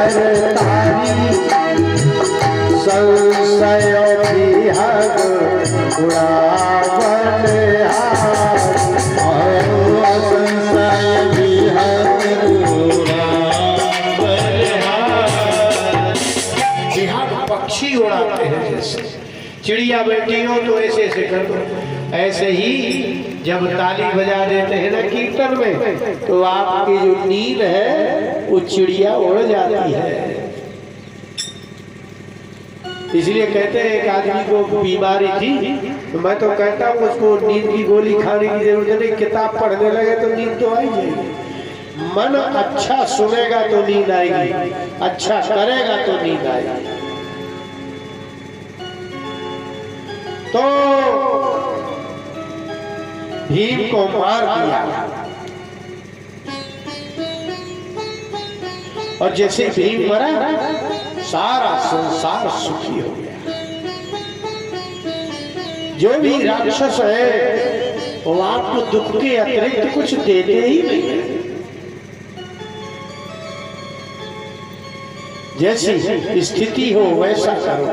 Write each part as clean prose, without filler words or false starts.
तारी संशय विहग उड़ावन संशय विहग जिहाद पक्षी उड़ाते हैं जैसे चिड़िया बैठी हो तो ऐसे ऐसे कर दो। ऐसे ही जब ताली बजा देते हैं ना कीर्तन में तो आपकी जो नींद है वो चिड़िया उड़ जाती है। इसलिए कहते हैं एक आदमी को बीमारी थी तो मैं तो कहता हूँ उसको नींद की गोली खाने की जरूरत नहीं, किताब पढ़ने लगे तो नींद तो आ ही जाएगी। मन अच्छा सुनेगा तो नींद आएगी, अच्छा करेगा तो नींद आएगी। तो भीम को मार दिया और जैसे भीम मरा सारा संसार सुखी हो गया। जो भी राक्षस है वो आपको दुख के अतिरिक्त कुछ देते ही नहीं है। जैसी स्थिति हो वैसा करो।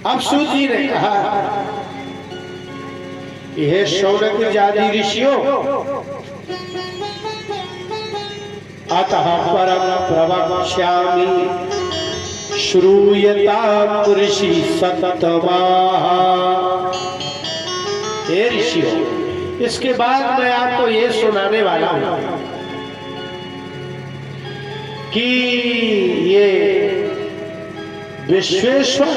अब सूत जी ने कहा यह शौनक आदि ऋषियों अतः परम प्रवक्ष्यामि श्रूयतां ऋषि सततमाः। हे ऋषियों, इसके बाद मैं आपको ये सुनाने वाला हूं कि ये विश्वेश्वर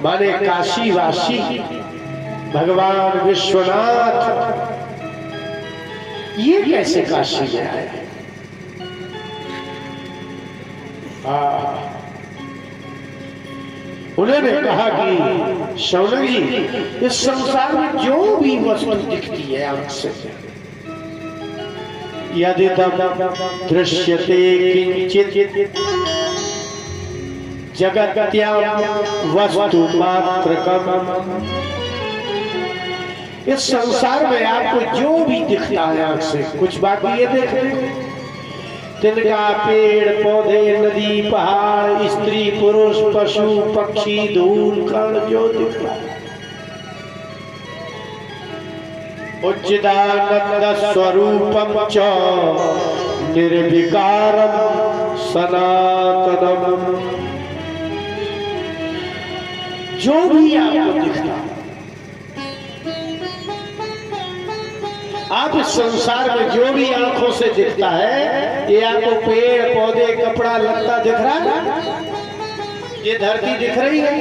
माने काशीवासी भगवान विश्वनाथ ये कैसे काशी में आए। उन्होंने कहा कि शौनक जी इस संसार में जो भी वस्तु दिखती है आपसे यदि दृश्यते किंचित जगत्याम वस्तु मात्रकम। इस संसार में आपको जो भी दिखता है आंख से कुछ बाकी ये देख तिनका पेड़ पौधे नदी पहाड़ स्त्री पुरुष पशु पक्षी धूल कण जो दिखता है उच्चिदानंद स्वरूपम च निर्विकारम सनातनम। जो भी आपको दिखता आप इस संसार में जो भी आंखों से दिखता है ये आपको पेड़ पौधे कपड़ा लत्ता दिख रहा है, ये धरती दिख रही है,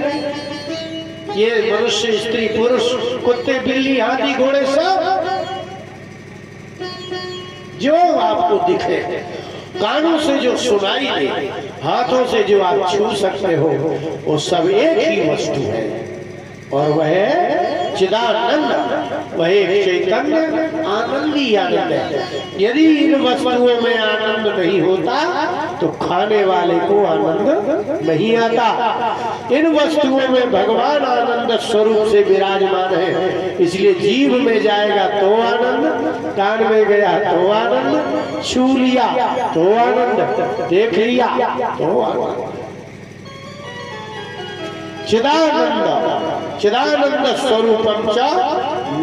ये मनुष्य स्त्री पुरुष कुत्ते बिल्ली हाथी घोड़े सब जो आपको दिखे, कानों से जो सुनाई दे, हाथों से जो आप छू सकते हो वो सब एक ही वस्तु है और वह है चिदानंद, वह एक चैतन्य आनंदी आनंद है। यदि इन वस्तुओं में आनंद नहीं होता तो खाने वाले को आनंद नहीं आता। इन वस्तुओं में भगवान आनंद स्वरूप से विराजमान है, इसलिए जीभ में जाएगा तो आनंद, कान में गया तो आनंद, छू लिया तो आनंद, देख लिया तो आनंद। चिदानंद चिदानंद स्वरूपम च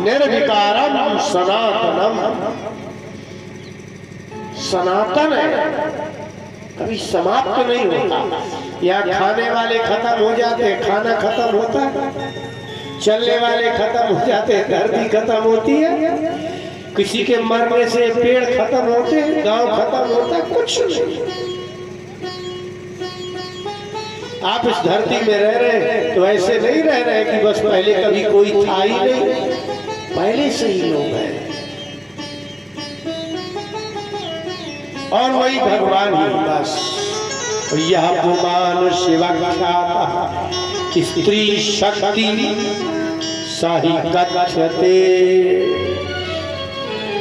निर्विकारम सनातनम। सनातन है, कभी समाप्त नहीं होता। या खाने वाले खत्म हो जाते, खाना खत्म होता है, चलने वाले खत्म हो जाते, धरती खत्म होती है, किसी के मरने से पेड़ खत्म होते, गांव खत्म होता, कुछ नहीं। आप इस धरती में रह रहे हैं तो ऐसे नहीं रह रहे कि बस पहले कभी कोई था ही नहीं, पहले से ही लोग हैं और वही भगवान ही बस। यह पुमान शिवख्याता स्त्री शक्ति सही कथ्यते।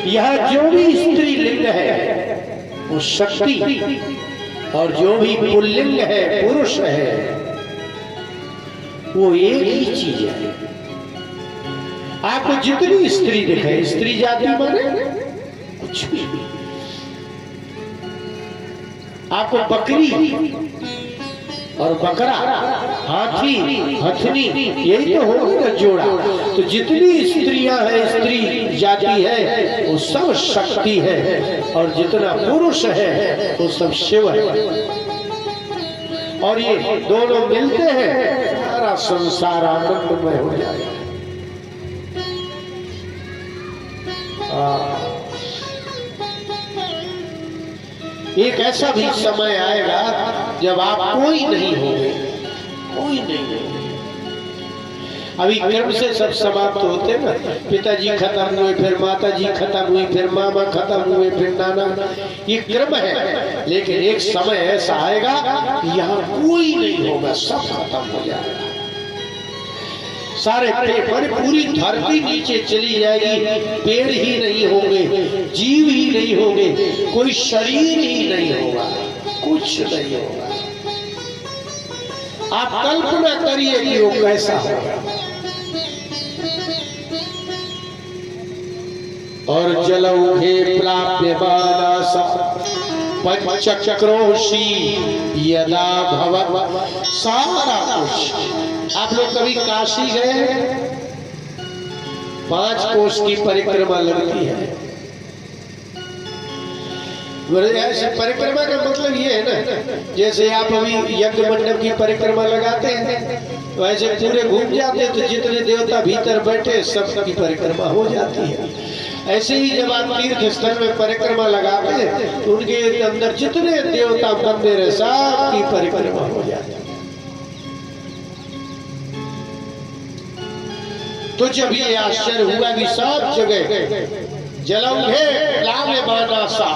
यह जो भी स्त्री लिंग है वो शक्ति और जो भी पुल्लिंग है पुरुष है वो एक ही चीज है। आपको जितनी स्त्री दिखे, स्त्री जाति माने कुछ भी, आपको बकरी और बकरा, हाथी, हथनी, यही तो होगी ना जोड़ा। तो जितनी स्त्रियां हैं, स्त्री जाति है, वो सब शक्ति है, और जितना पुरुष है वो सब शिव है। और ये दोनों मिलते हैं, सारा संसार आनंदमय हो जाएगा। एक ऐसा भी समय आएगा जब आप कोई नहीं होंगे, कोई नहीं होंगे। अभी क्रम से सब समाप्त होते ना, पिताजी खत्म हुए, फिर माताजी खत्म हुई, फिर मामा खत्म हुए, फिर नाना, ये क्रम है। लेकिन एक समय ऐसा आएगा कि यहाँ कोई नहीं होगा, सब खत्म हो जाएगा। सारे पेड़, पूरी धरती नीचे चली जाएगी, पेड़ ही नहीं होंगे, जीव ही नहीं होंगे, कोई शरीर ही नहीं होगा, कुछ नहीं होगा। आप कल्पना करिए कि वो कैसा होगा। और जलौघे प्राप्य मानसा पंचक्रोशी यदा भवत्, सारा कुछ। आप लोग कभी काशी गए? 5 कोस की परिक्रमा लगती है। ऐसे परिक्रमा का मतलब ये है ना, जैसे आप अभी यज्ञ मंडप की परिक्रमा लगाते हैं, वैसे पूरे घूम जाते हैं, तो जितने देवता भीतर बैठे सबकी परिक्रमा हो जाती है। ऐसे ही जब आप तीर्थ स्थल में परिक्रमा लगाते हैं, तो उनके अंदर जितने देवता मंदिर है, सबकी परिक्रमा हो जाती है। तो जब ये आश्चर्य हुआ कि सब जगह जलौघे प्लाव्य मानसा,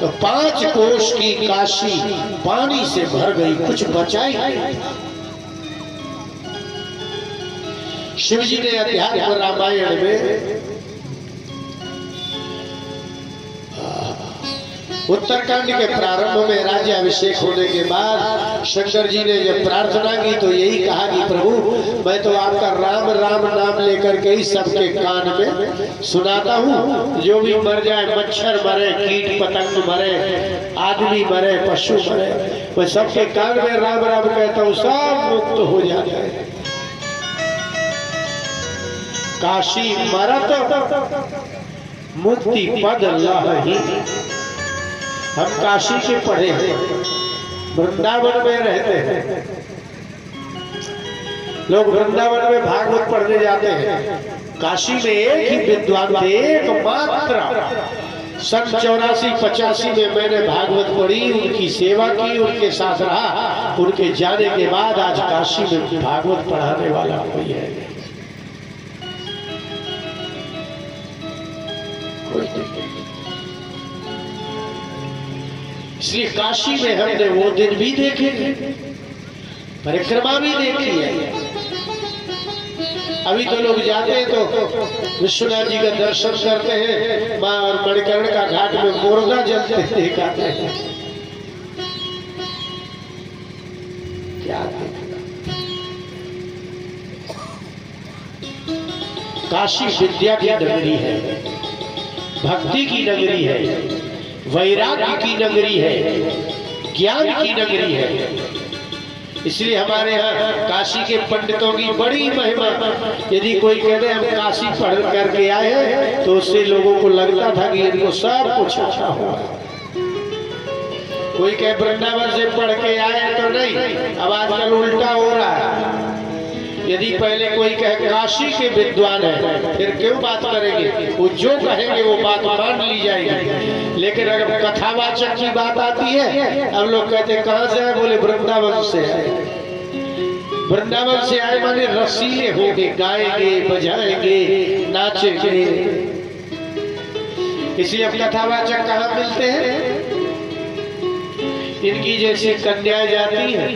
तो 5 कोस की काशी पानी से भर गई, कुछ बचा ही नहीं। शिव जी ने अध्यात्म रामायण में उत्तरकांड के प्रारंभ में राज्याभिषेक होने के बाद शंकर जी ने जब प्रार्थना की तो यही कहा कि प्रभु, मैं तो आपका राम राम नाम लेकर के ही सबके कान में सुनाता हूँ। जो भी मर जाए, मच्छर मरे, कीट पतंग मरे, आदमी मरे, पशु मरे, मैं सबके कान में राम राम कहता हूँ, सब मुक्त हो जाते हैं। काशी मरत मुक्ति पद लहि। हम काशी के पढ़े हैं, वृंदावन में रहते हैं। लोग वृंदावन में भागवत पढ़ने जाते हैं। काशी में एक ही विद्वान थे, एकमात्र। सन 84-85 में मैंने भागवत पढ़ी, उनकी सेवा की, उनके साथ रहा। उनके जाने के बाद आज काशी में भागवत पढ़ाने वाला कोई है कोई नहीं। इसलिए काशी में हमने वो दिन भी देखे, परिक्रमा भी देखी है। अभी तो लोग जाते हैं तो विश्वनाथ जी का दर्शन करते हैं, माँ और मणिकर्ण का घाट में मुर्गा जलते दिखाते हैं। क्या देखा? काशी विद्या की नगरी है, भक्ति की नगरी है, वैराग्य की नगरी है, ज्ञान की नगरी है। इसलिए हमारे यहाँ काशी के पंडितों की बड़ी महिमा। यदि कोई कहते हम काशी पढ़ करके आए हैं, तो उससे लोगों को लगता था कि इनको सब कुछ अच्छा होगा। कोई कहे वृंदावन से पढ़ के आए तो नहीं, अब आजकल उल्टा हो रहा है। यदि पहले कोई कहे काशी के विद्वान है, फिर क्यों बात करेंगे? वो जो कहेंगे वो बात मान ली जाएगी। लेकिन अगर कथावाचक की बात आती है, अब लोग कहते हैं कहाँ से आए? बोले वृंदावन से आए। वृंदावन से आए माने रसीले होंगे, गाएंगे, बजाएंगे, नाचेंगे। इसलिए अब कथावाचक कहाँ मिलते हैं? इनकी जैसी कन्याएं जाती हैं,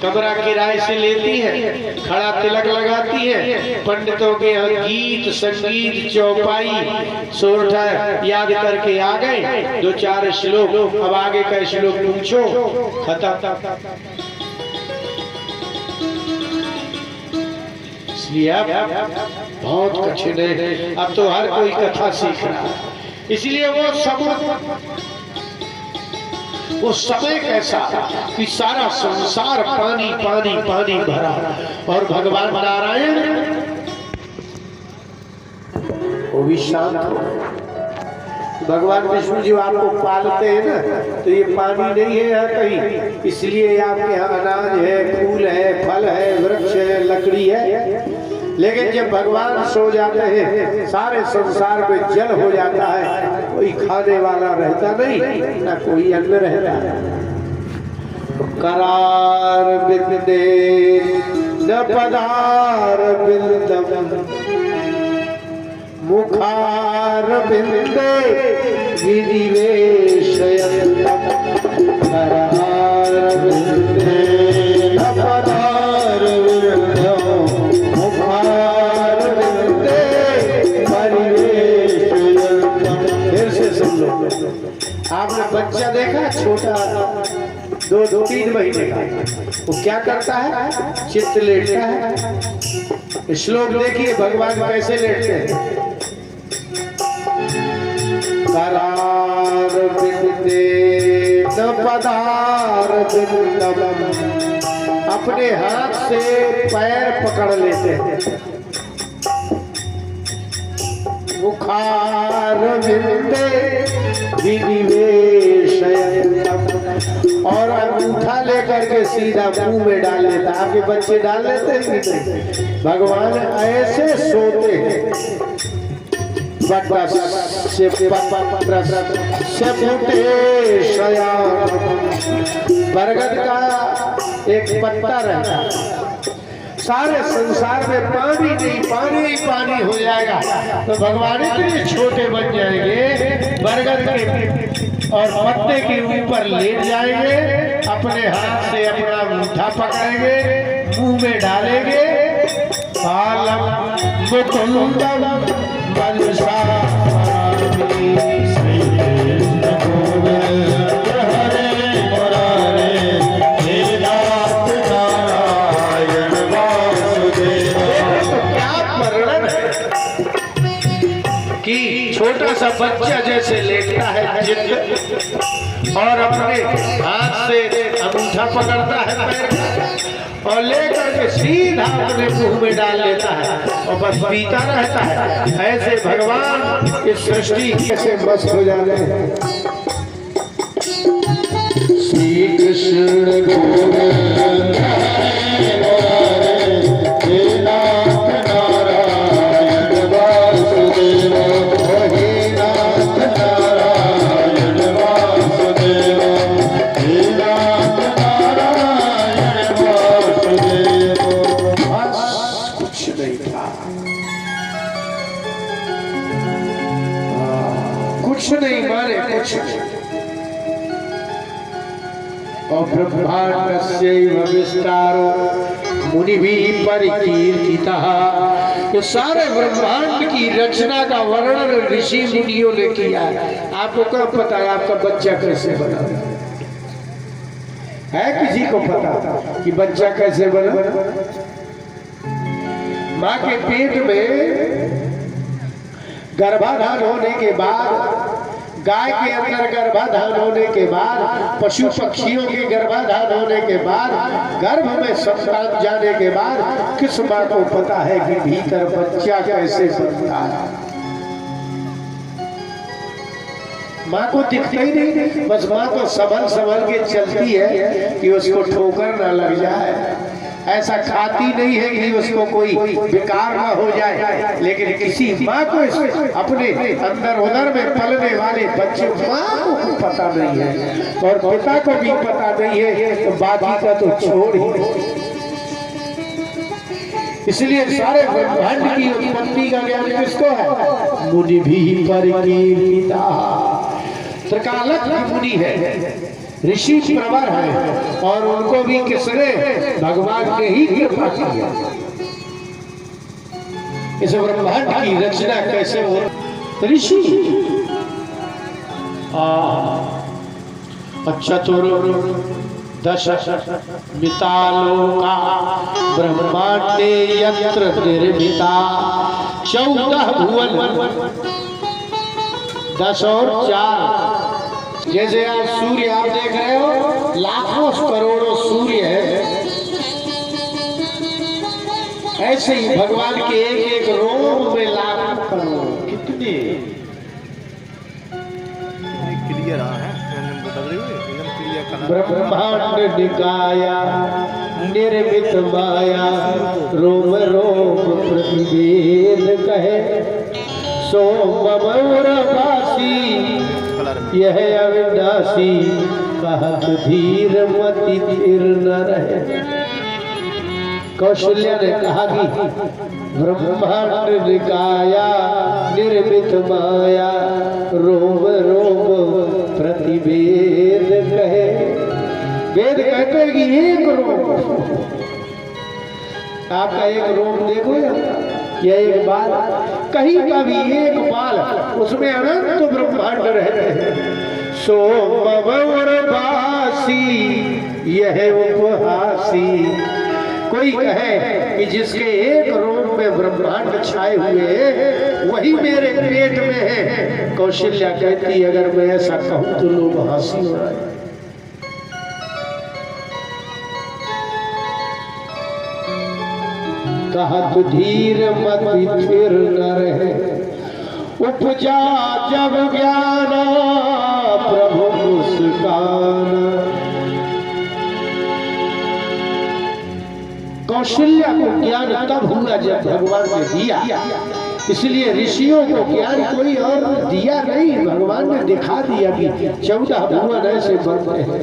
कमरा किराए से लेती है, खड़ा तिलक लगाती है, पंडितों के यहाँ गीत संगीत चौपाई सोरठा याद करके आ गए, 2-4 श्लोक, अब आगे का श्लोक पूछो, खत्म। इसलिए अब बहुत कठिन है। अब तो हर कोई कथा सीख रहा है। इसलिए वो सब वो समय कैसा कि सारा संसार पानी पानी पानी भरा और भगवान नारायण वो भी शांत हो। भगवान विष्णु जी आपको पालते हैं ना, तो ये पानी नहीं है यहाँ कहीं, इसलिए आपके यहाँ अनाज है, फूल है, फल है, वृक्ष है, लकड़ी है। लेकिन जब भगवान सो जाते हैं सारे संसार में जल हो जाता है, कोई खाने वाला रहता नहीं, ना कोई अन्न रहता है। करार बिंदे न पदार बिंदम मुखार बिंदे विनिवेशयन्तम करार बिंदे न पदार बिंदम मुखार बिंदे परिवेशयन्तम। फिर से सुन लो, आपने बच्चा देखा छोटा 2-3 महीने का, वो क्या करता है? चित्त लेटता है। श्लोक देखिए भगवान कैसे लेटते हैं। करार बिंदे न पदार बिंदम, अपने हाथ से पैर पकड़ लेते हैं। मुखार बिंदे विनिवेशयन्तम, और अंगूठा लेकर के सीधा मुंह में डाल लेता। आपके बच्चे डाल लेते हैं कि नहीं? भगवान ऐसे सोते हैं। बरगद का एक पत्ता रहता है, सारे संसार में पानी नहीं पानी ही पानी हो जाएगा, तो भगवान इतने छोटे बन जाएंगे, बरगद के और पत्ते के ऊपर लेट जाएंगे, अपने हाथ से अपना अंगूठा पकड़ेंगे, मुंह में डालेंगे। कालम मुकुंदम कि छोटा सा बच्चा जैसे लेटता है जिद और अपने हाथ से अंगूठा पकड़ता है पैर और लेकर के सीधा अपने मुंह में डाल लेता है और बस पीता रहता है। ऐसे भगवान इस सृष्टि कैसे मस्त हो जाते हैं। श्री कृष्ण गोविंद कुछ नहीं मारे कुछ और ब्रह्मांडस्यैव विस्तारो मुनिभिः परिकीर्तितः। ये सारे ब्रह्मांड की रचना का वर्णन ऋषि मुनियों ने किया है। आपको क्या पता है आपका बच्चा कैसे बना है? किसी को पता कि बच्चा कैसे बना? माँ के पेट में गर्भाधान होने के बाद, गाय के अंदर गर्भाधान होने के बाद, पशु पक्षियों के गर्भाधान होने के बाद, गर्भ में संतान जाने के बाद किस माँ को पता है कि भीतर बच्चा कैसे बनता है? माँ को दिखता ही नहीं, बस माँ तो संभल संभल के चलती है कि उसको ठोकर ना लग जाए, ऐसा खाती नहीं है कि उसको कोई विकार ना हो जाए। लेकिन किसी माँ को अपने अंदर उधर में पलने वाले बच्चे माँ को पता नहीं है और पिता को भी पता नहीं है, तो बाकी का तो छोड़ ही। इसलिए सारे ब्रह्मांड की उत्पत्ति का ज्ञान किसको है? मुनिभिः परिकीर्तितः। त्रिकालज्ञ मुनि है, ऋषि प्रवर है, और उनको भी किसने? भगवान ने ही कृपा की। इस ब्रह्मांड की रचना कैसे हो? ऋषि चतुर्दश मितालोका ब्रह्मांडे यत्र निर्मिता 14 भुवन 10 और 4 जैसे आज सूर्य आप देख रहे हो, लाखों करोड़ों सूर्य है, ऐसे ही भगवान के एक एक रोम में लाखों करोड़, कितने क्लियर है ब्रह्मांड निकाया निर्मित माया, रोम रोम प्रतिवेद कहे, सोमवासी यह अविनाशी, कहत धीर मति धीर न रहे। कौशल्या ने कहा कि ब्रह्मांड निकाया निर्मित माया, रोम रोम प्रतिवेद कहे। वेद कहते हैं कि एक रोम, आपका एक रोम देखो या एक बाल, कहीं का भी एक बाल, उसमें अनंत ब्रह्मांड रहते हैं। सोमवासी यह उपहासी, कोई कहे कि जिसके एक रोम में ब्रह्मांड छाए हुए वही मेरे पेट में है। कौशल्या कहती अगर मैं ऐसा कहूं तो लोग हंसी हो रहा है। कहत धीर मति फिर न रहे, उपजा जब ज्ञान प्रभु मुस्कान। कौशल्या को ज्ञान तब हुआ जब भगवान ने दिया, इसलिए ऋषियों को ज्ञान कोई और दिया नहीं, भगवान ने दिखा दिया कि 14 भुवन ऐसे बनते हैं।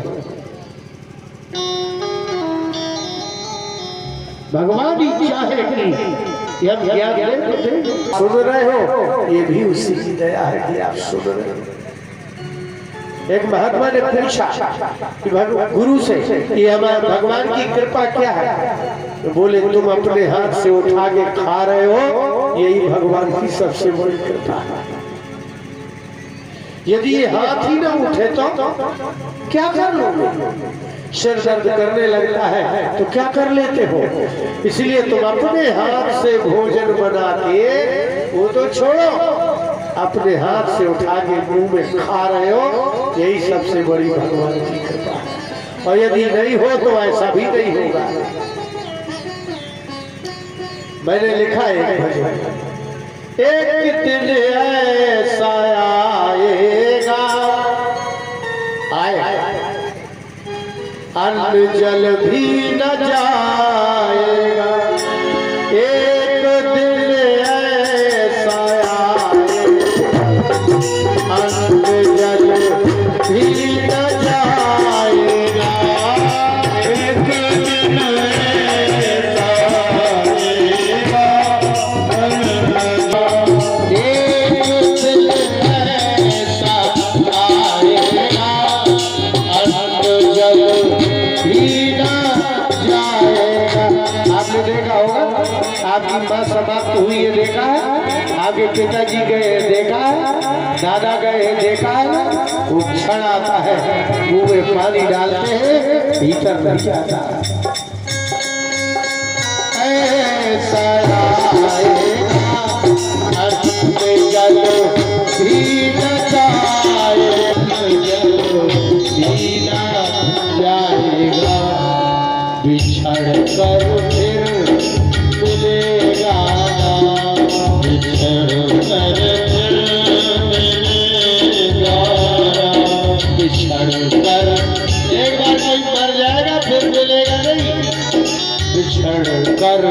भगवान ही चाहे कि हम ज्ञान दे। सुन रहे हो, ये भी उसी की दया है कि आप सुन रहे हो। एक महात्मा ने पूछा कि गुरु से कि हमारे भगवान की कृपा क्या है, तो बोले तुम अपने हाथ से उठा के खा रहे हो, यही भगवान की सबसे बड़ी कृपा है। यदि ये हाथ ही ना उठे तो क्या कर लोगे? सिर दर्द करने लगता है तो क्या कर लेते हो? इसलिए तुम अपने हाथ से भोजन बना के, वो तो छोड़ो, अपने हाथ से उठा के मुंह में खा रहे हो, यही सबसे बड़ी भगवान की कृपा है। और यदि नहीं हो तो ऐसा भी नहीं होगा। मैंने लिखा है भजन, एक दिन ऐसा आएगा, आए अन्न जल भी न जाएगा, एक दिन ऐसा आएगा, अन्न जल भी न जाएगा, एक दिन ऐसा आएगा, एक दिन ऐसा आएगा, अन्न जल देखा होगा, आपकी माँ समाप्त हुई है देखा है, आपके पिताजी गए देखा है, दादा गए देखा है। वो क्षण आता है, मुंह में पानी डालते हैं, भीतर नहीं जाता। ऐसा आएगा, अन्न जल भी न जाएगा, भी न जाएगा, बिछड़ कर फिर मिलेगा, बिछड़ कर फिर मिलेगा, बिछड़ कर एक बार कोई मर जाएगा फिर मिलेगा नहीं, बिछड़ कर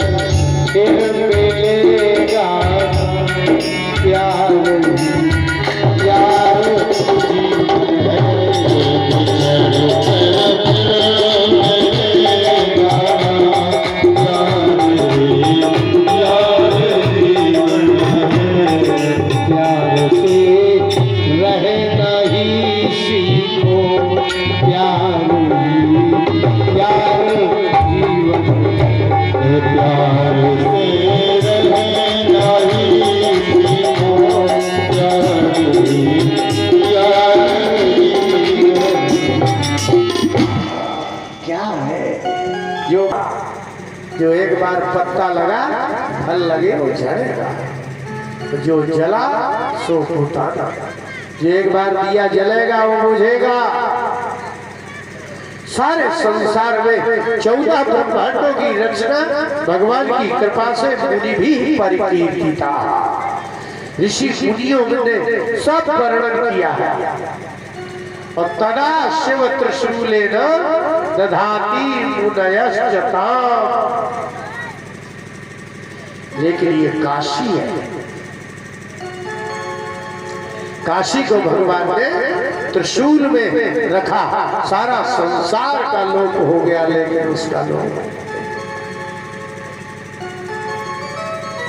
फिर मिलेगा, प्यार प्यार जीवन जो एक बार पत्ता लगा फल लगे वो झड़ेगा, जो जला सो फूटा। एक बार दिया जलेगा वो बुझेगा। सारे संसार में 14 ब्रह्मांडों की रचना भगवान की कृपा से मुनि भी परिकीर्तिता। ऋषि मुनियों ने सब वर्णन किया है। और तदा शिव त्रिशूलेन दधाति मुनयश्चता। लेकिन ये काशी है, काशी को भगवान ने त्रिशूल में रखा। सारा संसार का लोप हो गया लेकिन उसका लोप,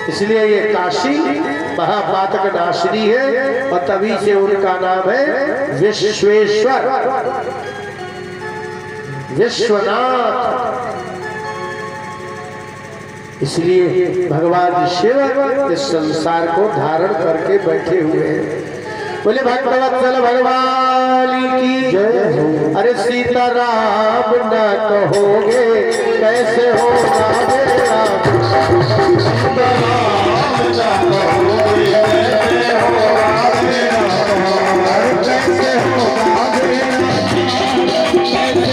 इसलिए ये काशी महापातक नाशिनी है। और तभी से उनका नाम है विश्वेश्वर, विश्वनाथ। इसलिए भगवान शिव इस संसार को धारण करके बैठे हुए हैं। बोले भक्तवत्सल भगवान की जय। अरे सीताराम न कहोगे कैसे होगा मेरा, सीताराम न कहोगे कैसे होगा मेरा, कैसे होगा मेरा, कैसे होगा मेरा,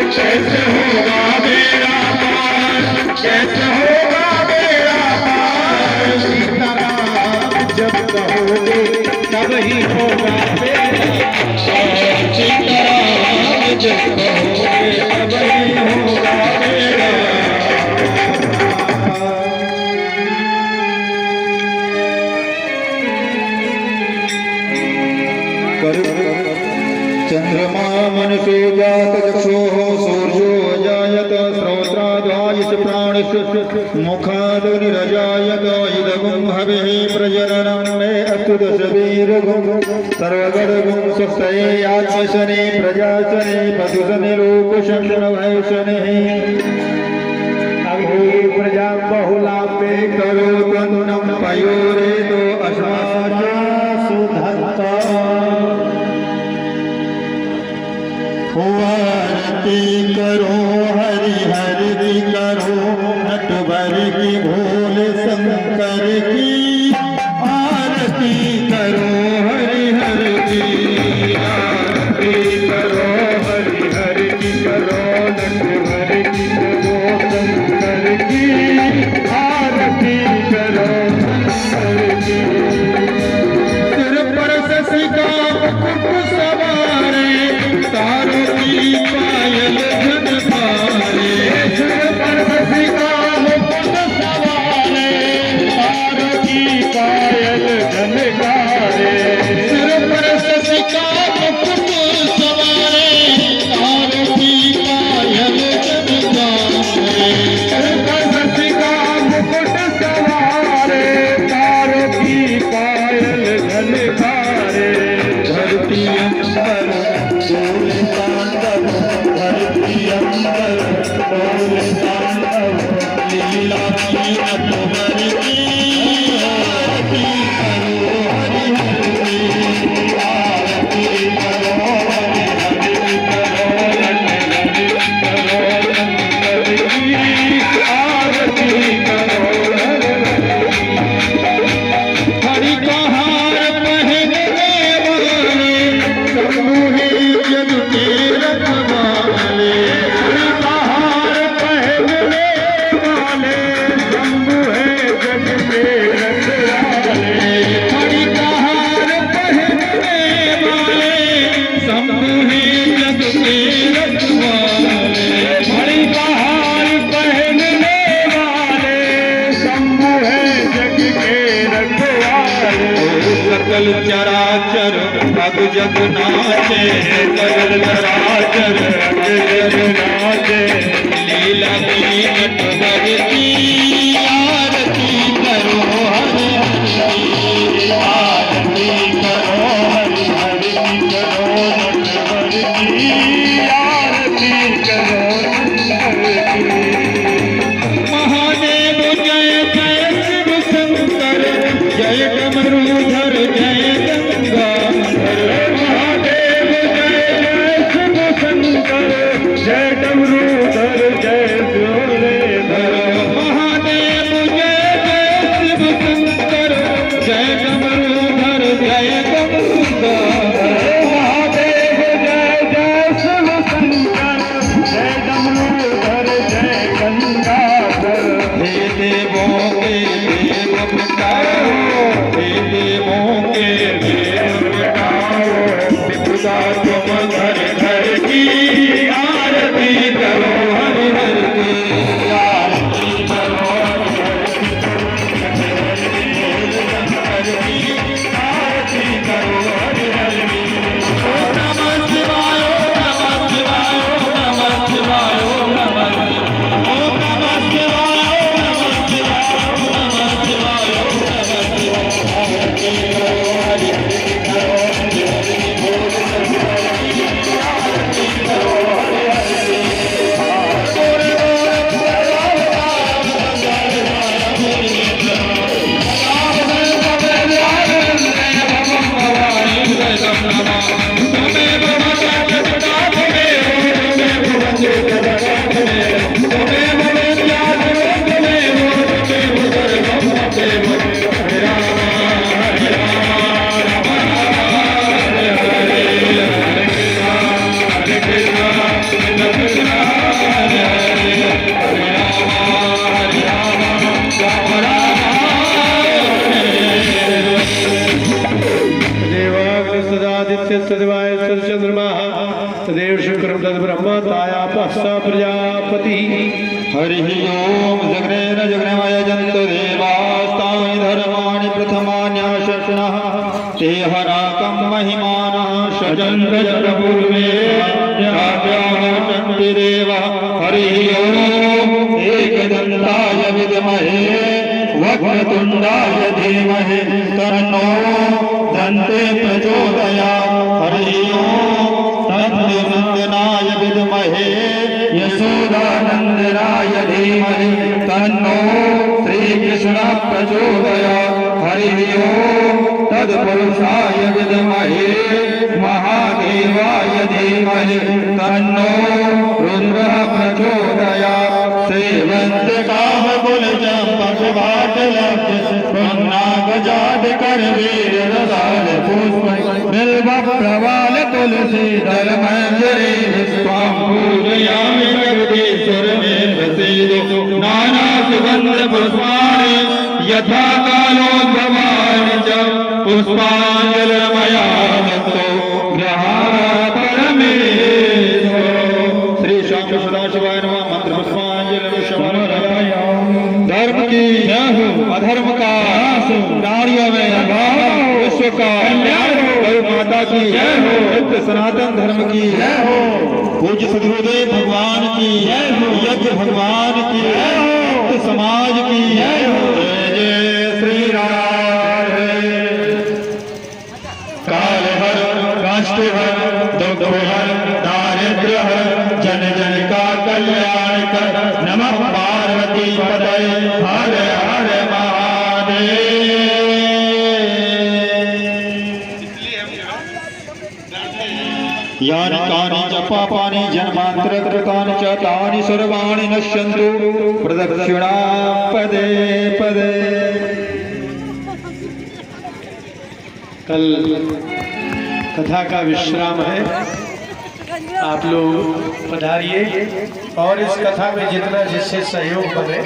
कैसे होगा मेरा, कैसे होगा मेरा। सीताराम जब कहोगे तब ही होगा मेरा, सीताराम जब कहोगे तब ही होगा मेरा। चंद्रमा मनसो जात चक्षुः सूर्यो अजायत श्रोत्रादायच प्राणस्य मुखादग्निरजायत इदगुं हविः प्रजननं मे अस्तु दशवीरगुं सर्वगणगुं स्वस्तये आत्मशने प्रजासने पशुसने लोकशंभैशने अभि प्रजा बहुला मे करोतन्नं पयोरेतो अस्माजा सुधत्ता। आरती करो हरि हरि की करो नटवर की भोले शंकर की। आरती करो हरि हरि की, आरती करो हरि हरि की करो नटवर की करो शंकर की। आरती करो शंकर की। सिर पर शशि का मुकुट सवारे तारों की पायल झनकारे। सिर पर शशि का मुकुट सवारे तारों की पायल झनकारे। सिर पर शशि का मुकुट सवारे तारों की पायल झनकारे। सिर पर शशि का मुकुट सवारे तारों की पायल झनकारे। धरती अंबर डोले तांडव, धरती अंबर डोले तांडव, लीला की नटवर की। आरती करो हरि हरि की, आरती करो हरि हरि की करो नटवर की करो शंकर की। आरती करो हरि का हार पहनने वाले शंभु है जग के रखवाले। हरि का हार पहनने वाले शंभु है जग के रखवाले। हरि का हार पहनने वाले शंभु है जग के रखवाले। हरि का हार पहनने वाले शंभु है जग के रखवाले। सकल चराचर अग जग नाचे, सकल चराचर अग जग नाचे, लीला की नटवर की। आरती करो हरि हरि की, आरती करो हरि हरि की करो नटवर की। आरती करो नटवर की। महादेव जय जय शिव शंकर, जय डमरूधर जय गंगाधर। महादेव जय जय शिव शंकर, जय तुम घर घर की आरती करो हरि हर की आरती करो आरती करो हरि हर की नमः शिवाय नमः शिवाय नमः शिवाय नमः ओम नमः शिवाय नमः शिवाय नमः शिवाय आरती करो हरि हरि करो तदेवाय चंद्रमा तदेव शुक्रम तद ब्रह्म तायापस्स प्रजापति हरि ओम जग्नेन जग्नेमय जन्तु देवास्तानि धर्माणि प्रथमान्याशक्नः ते हराकं महिमानः षजन्त जगपूर्वे जात्याहन्तिरेव हरि ओम एकदन्ताय विद्महे वक्रतुण्डाय धीमहि तन्नो दन्ते प्रचोदयात् हरि ओम तन्नन्दनाय विद्महे यशोदानन्दनाय धीमहि तन्नो श्रीकृष्णः प्रचोदयात् हरि ओम तत्पुरुषाय विद्महे महादेवाय धीमहि तन्नो रुद्रः प्रचोदयात् सेवन्त कामकुलचम्पकवाटलब्ध पन्नागजात करवीर रसाल पुष्प बिल्व प्रवाल तुलसी दल मंजरी स्वाम पूजयामि जगदीश्वर में प्रसीदो नाना सुगंध पुष्पाणि यथा कालोद्भवानि च पुष्पाञ्जलिर्मया दत्तो ग्रहात् परमेश्वरो श्री शाम सदाशिवाय नमः मंत्र पुष्पाञ्जलि समर्पयामि धर्म की जय हो अधर्म का नारियों में विश्व का कल्याण हो गौ माता की जय हो नित्य सनातन धर्म की जय हो पूज्य सद्गुरुदेव भगवान की जय हो यज्ञ भगवान की जय हो समाज की जय हो जय जय श्री राम काल हर काष्ठ हर दुख हर दारिद्र हर जन जन का कल्याण कर नमः पार्वती पतये हर हर महादेव यानि कानि च पापानि जन्मान्तरकृतानि च तानि सर्वाणि नश्यन्तु प्रदक्षिणा पदे पदे। कल कथा का विश्राम है, आप लोग पधारिए और इस कथा में जितना जिससे सहयोग बने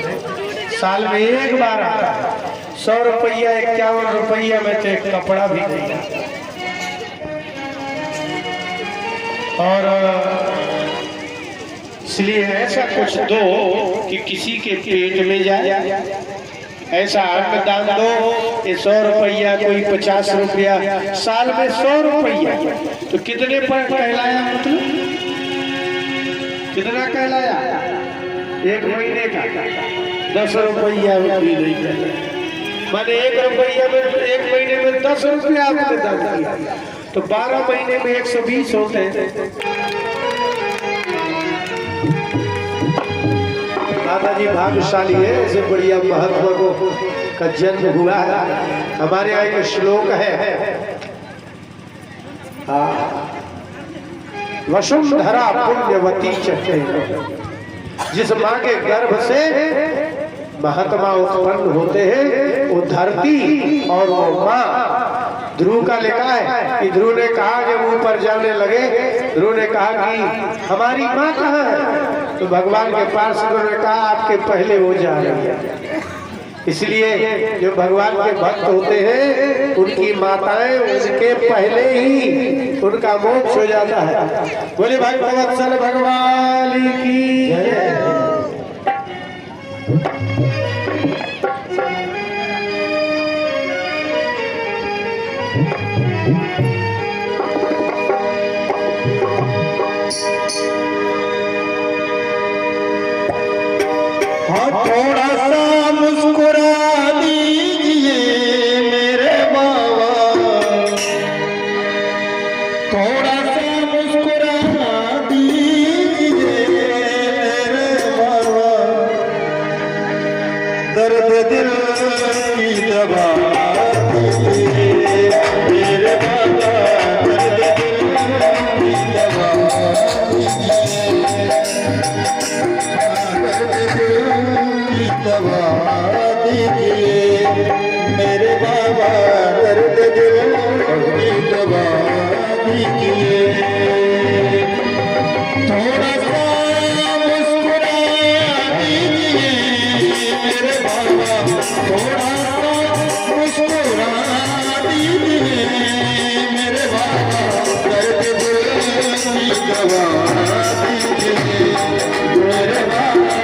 साल में एक बार आता है। 100 रुपया 51 रुपया में तो एक कपड़ा भी नहीं आता। और इसलिए ऐसा कुछ दो कि किसी के पेट में जाए, ऐसा अन्नदान दो। ये 100 रुपया कोई 50 रुपया, साल में 100 रुपया तो कितने पर कहलाया? मतलब कितना कहलाया? 1 महीने का 10 रुपया भी नहीं कहलाया। माने 1 रुपया में 1 महीने में 10 रुपया आपने दान किया तो 12 महीने में 120 होते हैं। दादा जी भाग्यशाली है, ऐसे बढ़िया महात्मा को का जन्म हुआ है। हमारे यहाँ एक श्लोक है, वसुंधरा पुण्यवती चटे, जिस माँ के गर्भ से महात्मा उत्पन्न होते हैं वो धरती और वो माँ। ध्रुव का लिखा है कि ध्रुव ने कहा जब ऊपर जाने लगे, ध्रुव ने कहा कि हमारी माँ कहाँ है? तो भगवान के पास ने कहा आपके पहले वो जा रही है। इसलिए जो भगवान के भक्त होते हैं उनकी माताएं उनके पहले ही उनका मोक्ष हो जाता है। बोले भक्तवत्सल भगवान की जय। थोड़ा सा मुस्कुरा दीजिए मेरे बाबा, थोड़ा सा मुस्कुरा दीजिए मेरे बाबा, दर्द दिल की दवा दीजिए मेरे बाबा, दर्द दिल की दवा दवा दीजिए मेरे बाबा, दर्द दिल की दवा दीजिए। थोड़ा सा मुस्कुरा दीजिए मेरे बाबा, थोड़ा सा मुस्कुरा दीजिए मेरे बाबा, दर्द दिल की दवा दीजिए मेरे बाबा,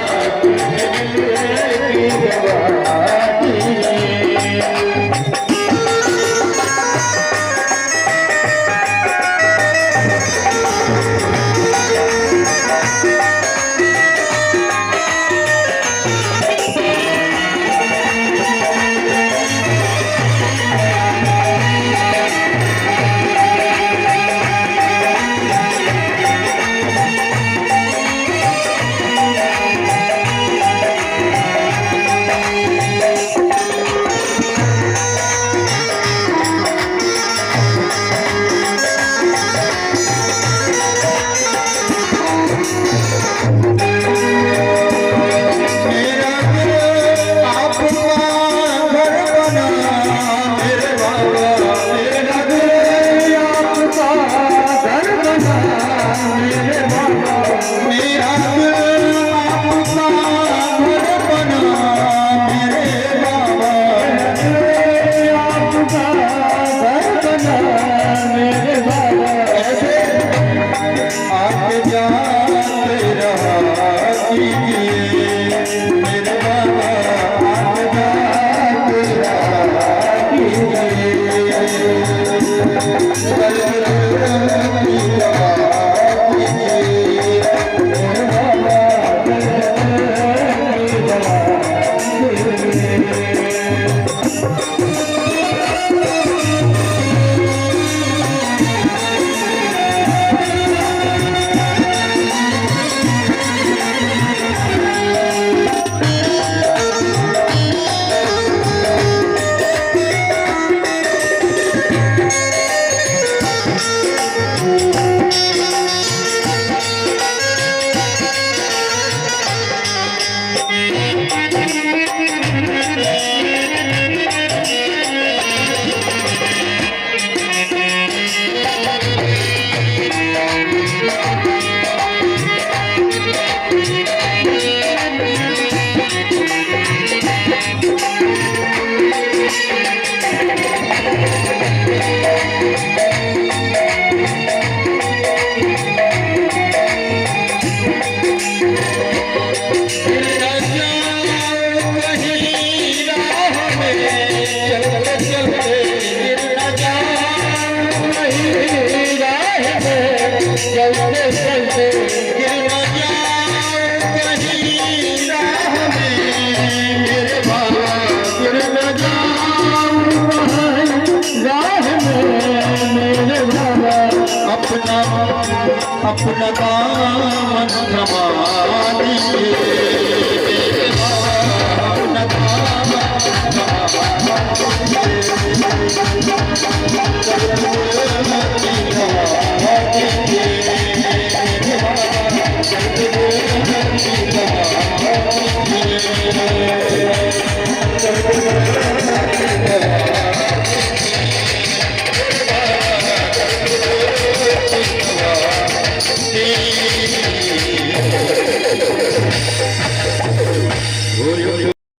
अपना दामन थमा दीजिए अपना दामन थमा